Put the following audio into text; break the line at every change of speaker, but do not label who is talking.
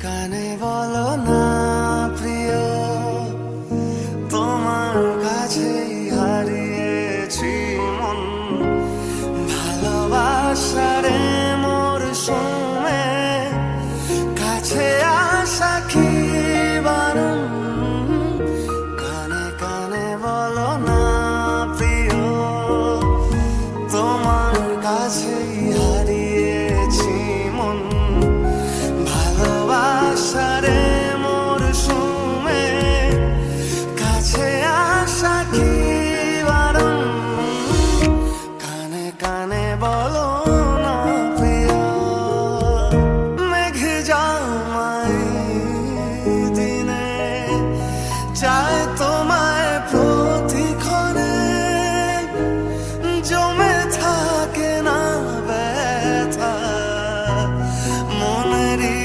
কানে বলো না প্রিয়, তোমার কাছেই হারিয়েছি মন। ভালোবাসারে মোর সুমে কাছে আসা কি বারণ। কানে কানে বলো না প্রিয়, তোমার কাছেই হারিয়েছি মন। ভালোবাসারে মোর সুমে কাছে আসা কি বারণ। কানে কানে বলো না প্রিয়। মেঘ জামাই দিনে চায় তোমায় প্রতিক্ষণে, জমে থাকে না ব্যথা মনেরই